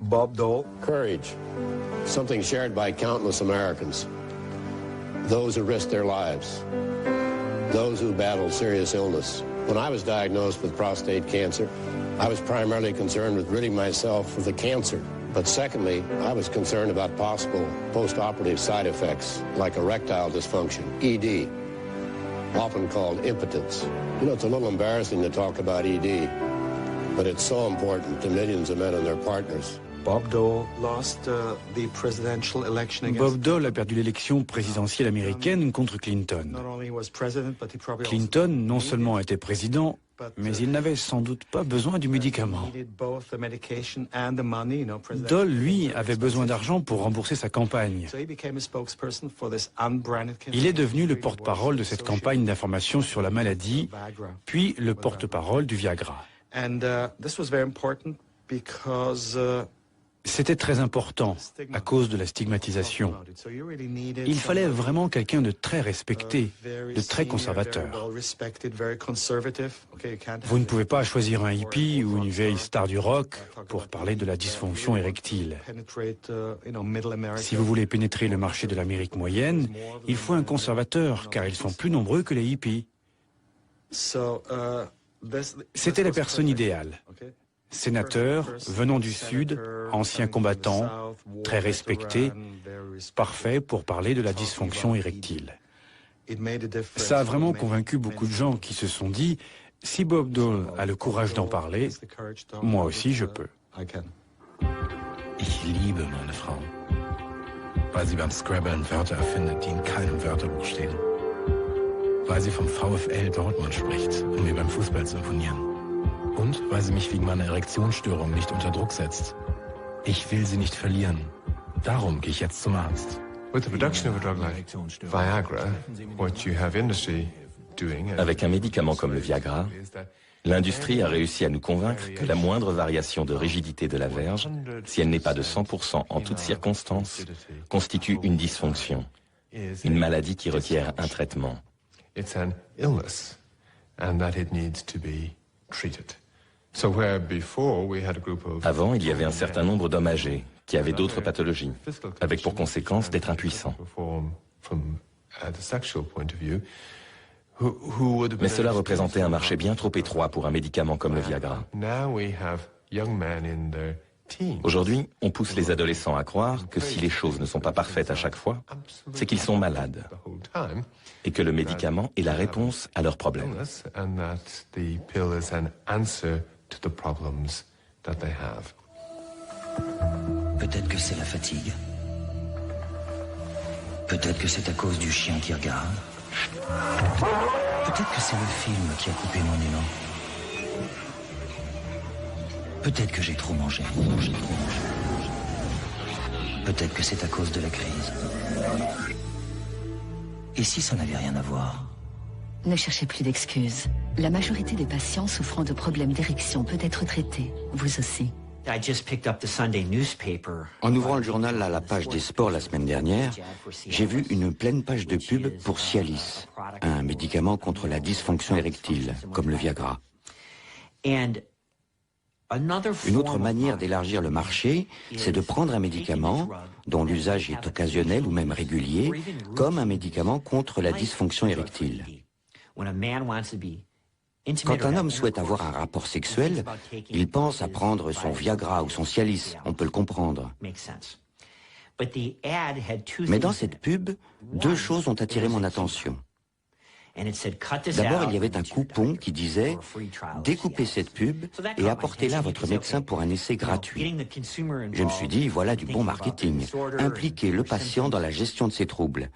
Bob Dole. Courage, something shared by countless Americans. Those who risked their lives, those who battled serious illness. When I was diagnosed with prostate cancer, I was primarily concerned with ridding myself of the cancer. But secondly, I was concerned about possible post-operative side effects like erectile dysfunction, ED, often called impotence. You know, it's a little embarrassing to talk about ED, but it's so important to millions of men and their partners. Bob Dole lost the presidential election against... Bob Dole a perdu l'élection présidentielle américaine contre Clinton. Clinton non seulement était président, mais il n'avait sans doute pas besoin du médicament. Dole, lui, avait besoin d'argent pour rembourser sa campagne. Il est devenu le porte-parole de cette campagne d'information sur la maladie, puis le porte-parole du Viagra. C'était très important à cause de la stigmatisation. Il fallait vraiment quelqu'un de très respecté, de très conservateur. Vous ne pouvez pas choisir un hippie ou une vieille star du rock pour parler de la dysfonction érectile. Si vous voulez pénétrer le marché de l'Amérique moyenne, il faut un conservateur, car ils sont plus nombreux que les hippies. C'était la personne idéale. Sénateur, venant du Sud, ancien combattant, très respecté, parfait pour parler de la dysfonction érectile. Ça a vraiment convaincu beaucoup de gens qui se sont dit, si Bob Dole a le courage d'en parler, moi aussi je peux. Ich liebe meine Frau, weil sie beim Scrabbeln Wörter erfindet, die in keinem Wörterbuch stehen. Weil sie vom VfL Dortmund spricht, um mir beim Fußball zu imponieren. Und weil sie mich wegen meiner Erektionsstörung nicht unter Druck setzt. Ich will sie nicht verlieren. Darum gehe ich jetzt zum Arzt. Avec un médicament comme le Viagra, l'industrie a réussi à nous convaincre que la moindre variation de rigidité de la verge, si elle n'est pas de 100% en toutes circonstances, constitue une dysfonction, une maladie qui requiert un traitement. Avant, il y avait un certain nombre d'hommes âgés qui avaient d'autres pathologies, avec pour conséquence d'être impuissants. Mais cela représentait un marché bien trop étroit pour un médicament comme le Viagra. Aujourd'hui, on pousse les adolescents à croire que si les choses ne sont pas parfaites à chaque fois, c'est qu'ils sont malades et que le médicament est la réponse à leurs problèmes. Peut-être que c'est la fatigue. Peut-être que c'est à cause du chien qui regarde. Peut-être que c'est le film qui a coupé mon élan. Peut-être que j'ai trop mangé. Peut-être que c'est à cause de la crise. Et si ça n'avait rien à voir? Ne cherchez plus d'excuses. La majorité des patients souffrant de problèmes d'érection peut être traités, vous aussi. En ouvrant le journal à la page des sports la semaine dernière, j'ai vu une pleine page de pub pour Cialis, un médicament contre la dysfonction érectile, comme le Viagra. Une autre manière d'élargir le marché, c'est de prendre un médicament dont l'usage est occasionnel ou même régulier, comme un médicament contre la dysfonction érectile. Quand un homme souhaite avoir un rapport sexuel, il pense à prendre son Viagra ou son Cialis, on peut le comprendre. Mais dans cette pub, deux choses ont attiré mon attention. D'abord, il y avait un coupon qui disait « Découpez cette pub et apportez-la à votre médecin pour un essai gratuit ». Je me suis dit, voilà du bon marketing, impliquer le patient dans la gestion de ses troubles.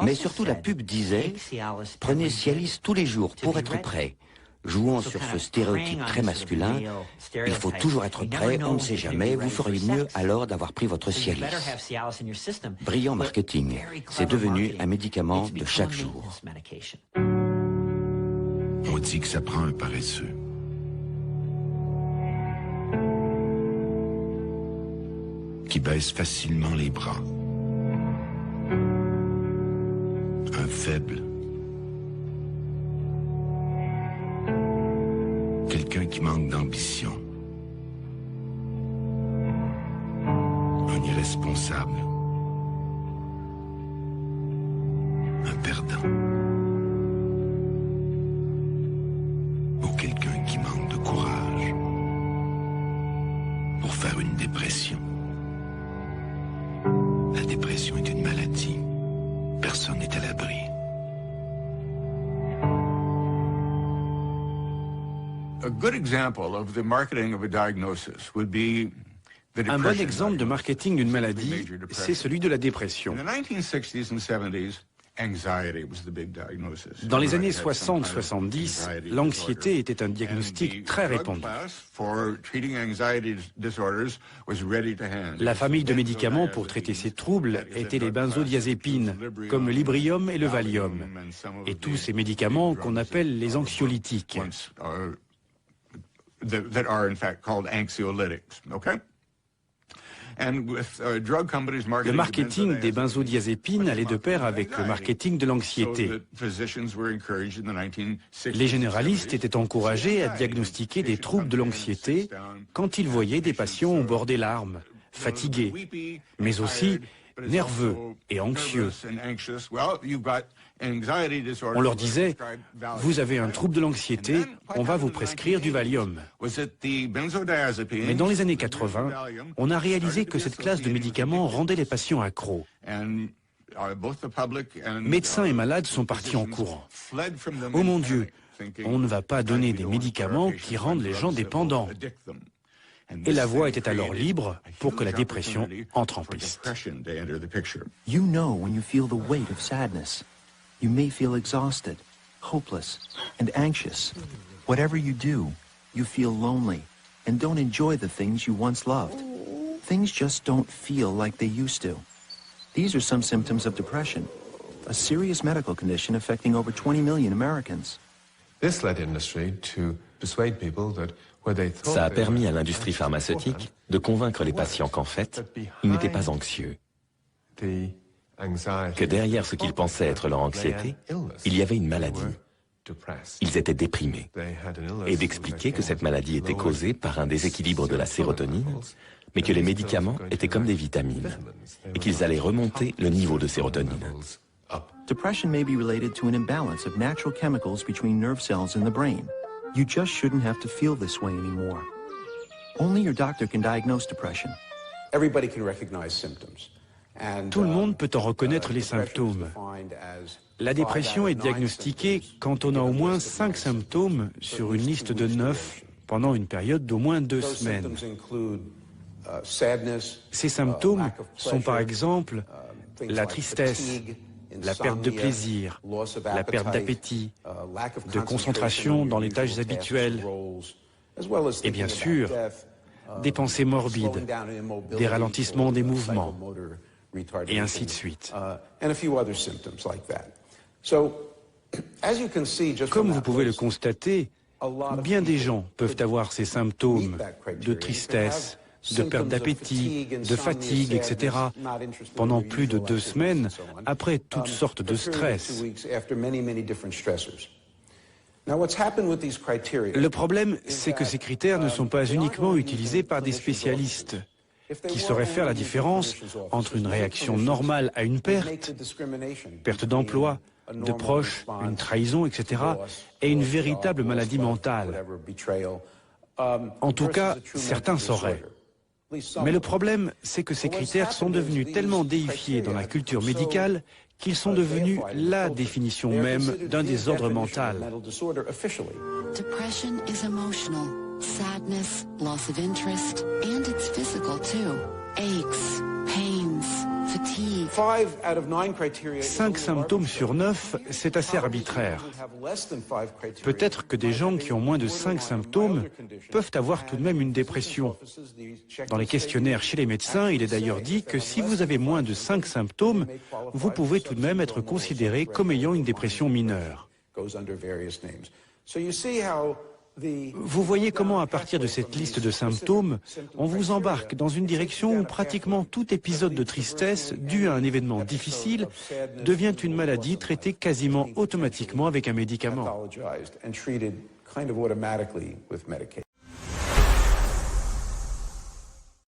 Mais surtout, la pub disait « Prenez Cialis tous les jours pour être prêt ». Jouant sur ce stéréotype très masculin, il faut toujours être prêt, on ne sait jamais, vous feriez mieux alors d'avoir pris votre Cialis. Brillant marketing, c'est devenu un médicament de chaque jour. On dit que ça prend un paresseux. Qui baisse facilement les bras. Un faible. Quelqu'un qui manque d'ambition. irresponsable. Un perdant. Ou quelqu'un qui manque de courage pour faire une dépression. La dépression est une maladie. Personne n'est à l'abri. A good example of the marketing of a diagnosis would be the Un bon depression exemple de marketing d'une maladie, c'est celui de la dépression. In the 1960s and 70s, anxiety was the big diagnosis. Dans les années Everyone had some 60-70, kind of anxiety l'anxiété disorder. était un diagnostic And the très drug répandu. class for treating anxiety disorders was ready to hand. La famille de médicaments pour traiter ces troubles étaient les benzodiazépines, comme le Librium et le Valium, et tous ces médicaments qu'on appelle les anxiolytiques. That are in fact called anxiolytics, okay? And with drug companies Le marketing marketing des benzodiazépines allait de pair avec le marketing de l'anxiété. Les généralistes étaient encouragés à diagnostiquer des troubles de l'anxiété quand ils voyaient des patients au bord des larmes, fatigués, mais aussi nerveux et anxieux. On leur disait, vous avez un trouble de l'anxiété, on va vous prescrire du Valium. Mais dans les années 80, on a réalisé que cette classe de médicaments rendait les patients accros. Médecins et malades sont partis en courant. Oh mon Dieu, on ne va pas donner des médicaments qui rendent les gens dépendants. Et la voie était alors libre pour que la dépression entre en piste. You know when you feel the weight of sadness. You may feel exhausted, hopeless, and anxious. Whatever you do, you feel lonely and don't enjoy the things you once loved. Things just don't feel like they used to. These are some symptoms of depression, a serious medical condition affecting over 20 million Americans. This led industry to persuade people that Ça a permis à l'industrie pharmaceutique de convaincre les patients qu'en fait, ils n'étaient pas anxieux. Que derrière ce qu'ils pensaient être leur anxiété, il y avait une maladie. Ils étaient déprimés. Et d'expliquer que cette maladie était causée par un déséquilibre de la sérotonine, mais que les médicaments étaient comme des vitamines, et qu'ils allaient remonter le niveau de sérotonine. Depression may be related to an imbalance of natural chemicals between nerve cells in the brain. You just shouldn't have to feel this way anymore. Only your doctor can diagnose depression. Everybody can recognize symptoms. Tout le monde peut en reconnaître les symptômes. La dépression est diagnostiquée quand on a au moins 5 symptômes sur une liste de 9 pendant une période d'au moins 2 semaines. Ces symptômes sont par exemple la tristesse, la perte de plaisir, la perte d'appétit, de concentration dans les tâches habituelles, et bien sûr, des pensées morbides, des ralentissements des mouvements, et ainsi de suite. Comme vous pouvez le constater, bien des gens peuvent avoir ces symptômes de tristesse, de perte d'appétit, de fatigue, etc., pendant plus de 2 semaines, après toutes sortes de stress. Le problème, c'est que ces critères ne sont pas uniquement utilisés par des spécialistes qui sauraient faire la différence entre une réaction normale à une perte d'emploi, de proches, une trahison, etc., et une véritable maladie mentale. En tout cas, certains sauraient. Mais le problème, c'est que ces critères sont devenus tellement déifiés dans la culture médicale qu'ils sont devenus la définition même d'un désordre mental. Depression is emotional. Sadness, loss of interest, and it's physical too. Aches, pains, fatigue. 5 symptômes sur 9, c'est assez arbitraire. Peut-être que des gens qui ont moins de 5 symptômes peuvent avoir tout de même une dépression. Dans les questionnaires chez les médecins, il est d'ailleurs dit que si vous avez moins de 5 symptômes, vous pouvez tout de même être considéré comme ayant une dépression mineure. Vous voyez comment, à partir de cette liste de symptômes, on vous embarque dans une direction où pratiquement tout épisode de tristesse dû à un événement difficile devient une maladie traitée quasiment automatiquement avec un médicament.